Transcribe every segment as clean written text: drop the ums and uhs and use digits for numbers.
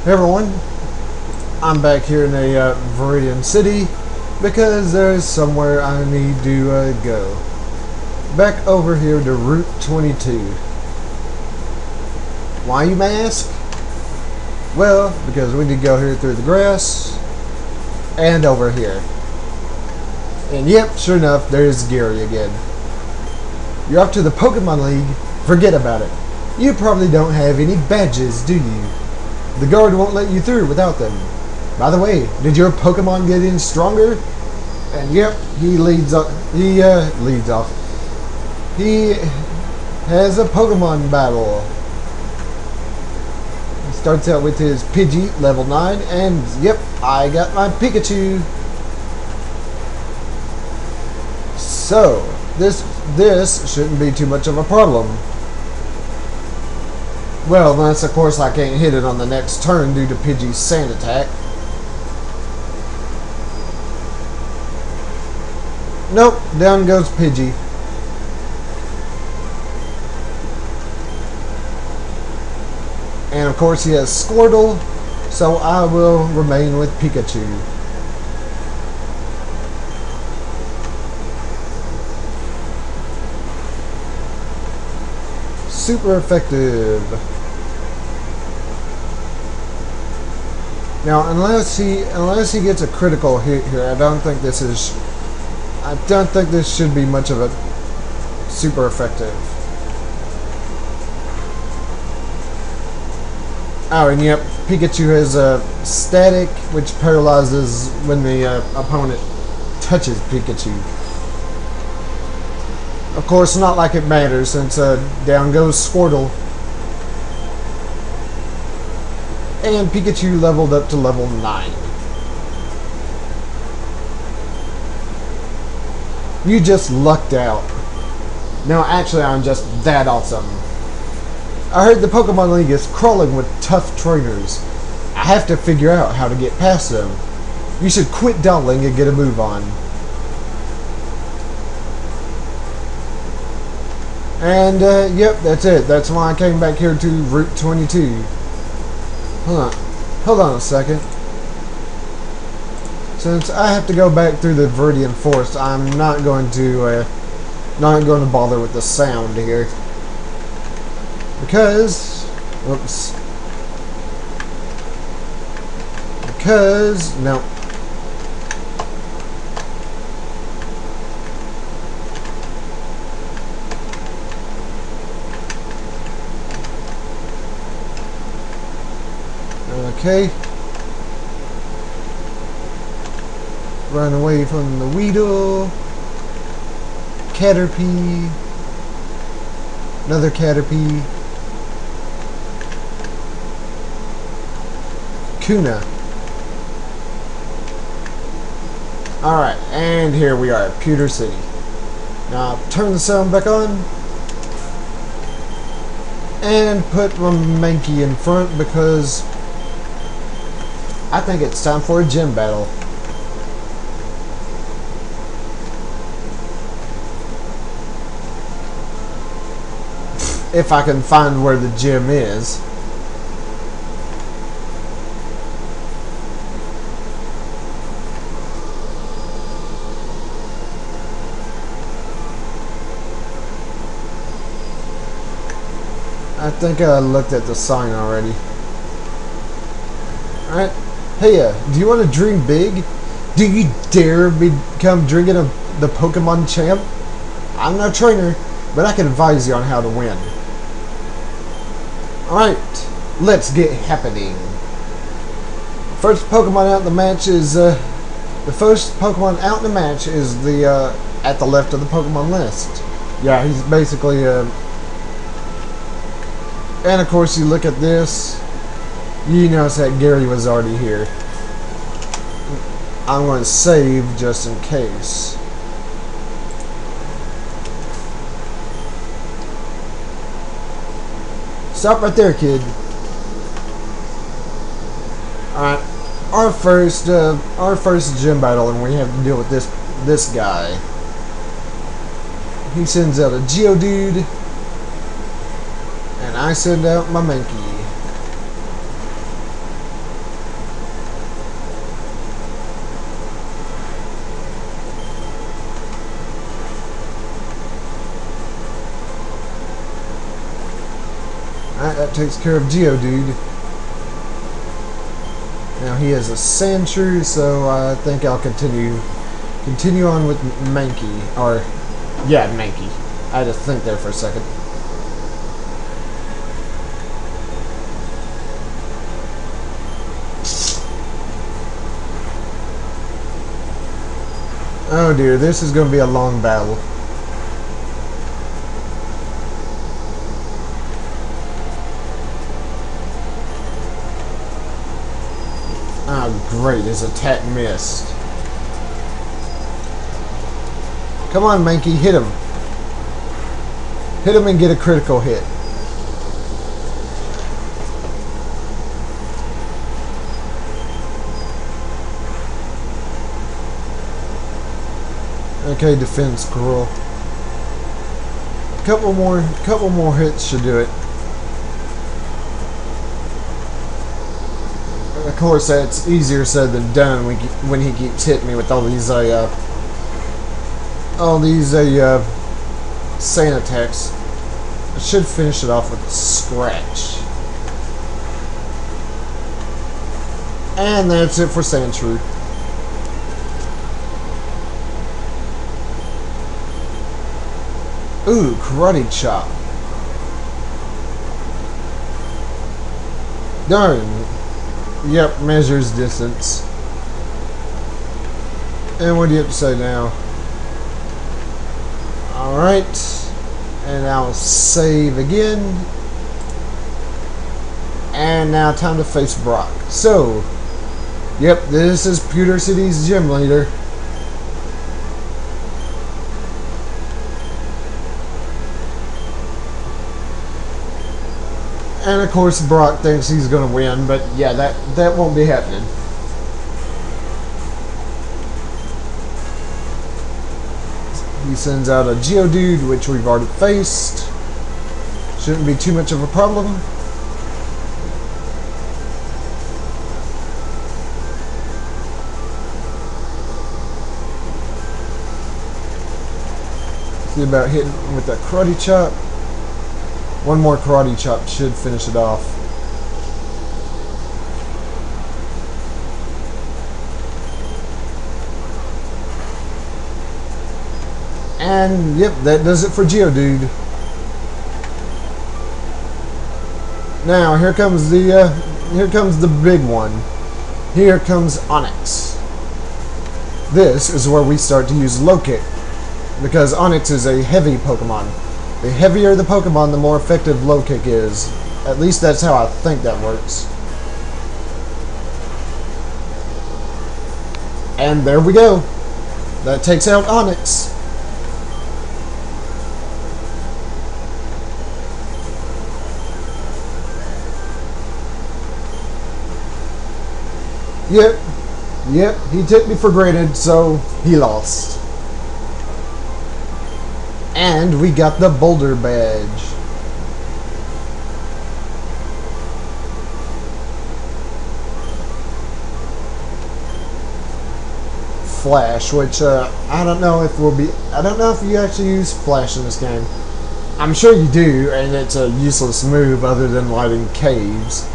Hey everyone, I'm back here in the Viridian City because there's somewhere I need to go. Back over here to Route 22. Why, you may ask? Well, because we need to go here through the grass and over here. And yep, sure enough, there's Gary again. You're off to the Pokemon League? Forget about it. You probably don't have any badges, do you? The guard won't let you through without them. By the way, did your Pokemon get in stronger? And yep, he leads off. He has a Pokemon battle. He starts out with his Pidgey, level 9, and yep, I got my Pikachu. So, this shouldn't be too much of a problem. Well, unless of course I can't hit it on the next turn due to Pidgey's sand attack. Nope, down goes Pidgey. And of course he has Squirtle, so I will remain with Pikachu. Super effective. Now, unless he gets a critical hit here, I don't think this should be much of a super effective. Oh, and yep, Pikachu has a static, which paralyzes when the opponent touches Pikachu. Of course, not like it matters, since down goes Squirtle. And Pikachu leveled up to level 9. You just lucked out. No, actually, I'm just that awesome. I heard the Pokemon League is crawling with tough trainers. I have to figure out how to get past them. You should quit dawdling and get a move on. And, yep, that's it. That's why I came back here to Route 22. Hold on a second. Since I have to go back through the Viridian Forest, I'm not going to bother with the sound here. No. Okay. Run away from the Weedle. Caterpie. Another Caterpie. Kuna. Alright, and here we are at Pewter City. Now turn the sound back on. And put my Mankey in front because I think it's time for a gym battle. If I can find where the gym is. I think I looked at the sign already. Alright. Hey, do you want to dream big? Do you dare become drinking the Pokemon champ? I'm no trainer, but I can advise you on how to win. Alright, let's get happening. First Pokemon out in the match is the at the left of the Pokemon list. Yeah, he's basically and of course you look at this, you notice that Gary was already here. I'm going to save just in case. Stop right there, kid. Alright, our first gym battle, and we have to deal with this guy. He sends out a Geodude, and I send out my Mankey. that takes care of Geodude. Now he is a Sandshrew, so I think I'll continue on with Mankey. Or, yeah, Mankey. I had to think there for a second. Oh dear, this is going to be a long battle. Oh great, his attack missed. Come on, Mankey, hit him. Hit him and get a critical hit. Okay, defense squirrel. Couple more hits should do it. Of course, that's easier said than done when he keeps hitting me with all these sand attacks. I should finish it off with a scratch. And that's it for Sandshrew. Ooh, karate chop. Darn. Yep, measures distance. And what do you have to say now? Alright. And I'll save again. And now time to face Brock. So, yep, this is Pewter City's gym leader. And of course Brock thinks he's going to win, but yeah, that won't be happening. He sends out a Geodude, which we've already faced. Shouldn't be too much of a problem. See about hitting with that karate chop. One more karate chop should finish it off. And yep, that does it for Geodude. Now here comes the big one. Here comes Onix. This is where we start to use Low Kick, because Onix is a heavy Pokemon. The heavier the Pokemon, the more effective Low Kick is. At least that's how I think that works. And there we go. That takes out Onix. Yep, he took me for granted, so he lost. And we got the Boulder Badge. Flash, which I don't know if you actually use Flash in this game. I'm sure you do, and it's a useless move other than lighting caves.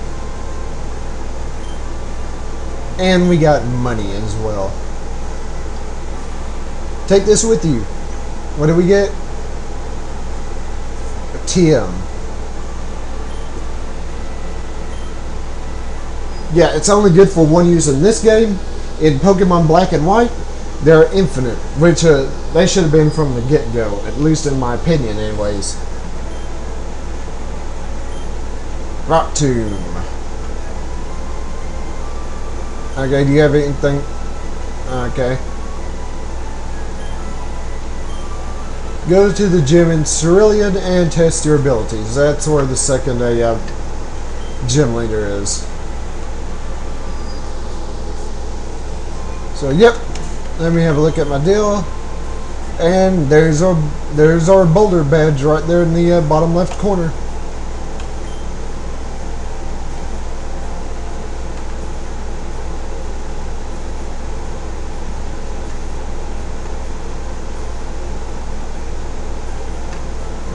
And we got money as well. Take this with you. What do we get? A TM. Yeah, it's only good for one use in this game. In Pokemon Black and White, they're infinite, which they should have been from the get-go, at least in my opinion anyways. Rock Tomb. Okay, do you have anything? Okay. Go to the gym in Cerulean and test your abilities. That's where the second gym leader is. So, yep. Let me have a look at my deal. And there's our Boulder Badge right there in the bottom left corner.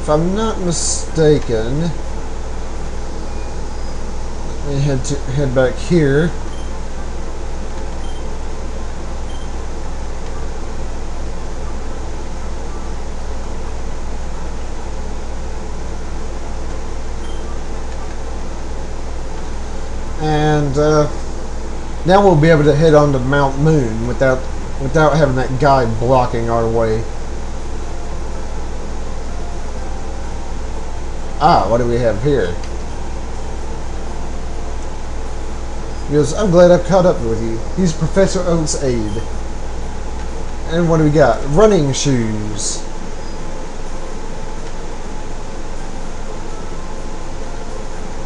If I'm not mistaken, And head back here. And now we'll be able to head on to Mount Moon without having that guy blocking our way. Ah, what do we have here? He goes, I'm glad I've caught up with you. He's Professor Oak's aide. And what do we got? Running shoes.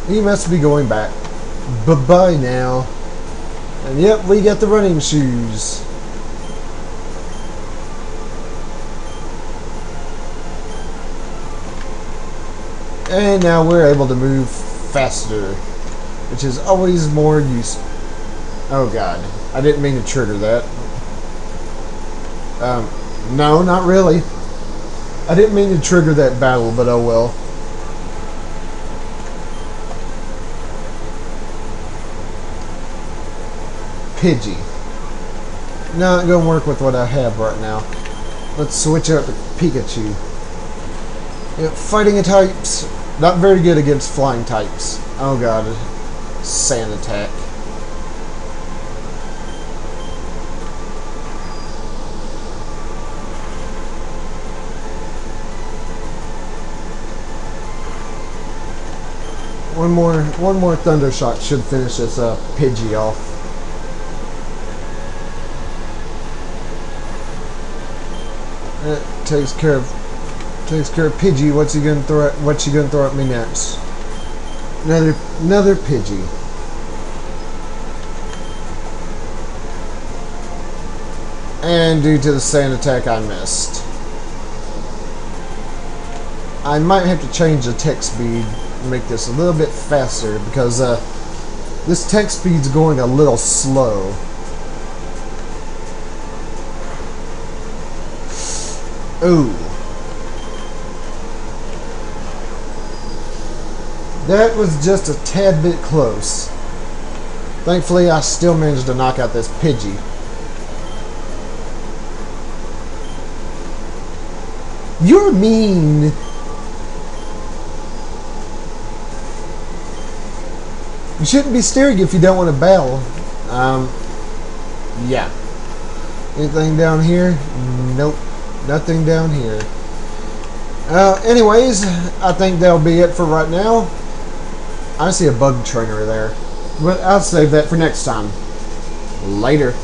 He must be going back. Bye-bye now. And yep, we got the running shoes. And now we're able to move faster, which is always more useful. Oh god, I didn't mean to trigger that. No, not really. I didn't mean to trigger that battle, but oh well. Pidgey. Not gonna work with what I have right now. Let's switch out to Pikachu. Yeah, fighting types, not very good against flying types. Oh god, sand attack. One more thunder shot should finish this Pidgey off. It takes care of Pidgey. What's he gonna throw at me next? Another Pidgey. And due to the sand attack, I missed. I might have to change the text speed and make this a little bit faster because this text speed's going a little slow. Ooh. That was just a tad bit close. Thankfully, I still managed to knock out this Pidgey. You're mean. You shouldn't be staring if you don't want to battle. Yeah. Anything down here? Nope. Nothing down here. Anyways, I think that'll be it for right now. I see a bug trainer there. But I'll save that for next time. Later.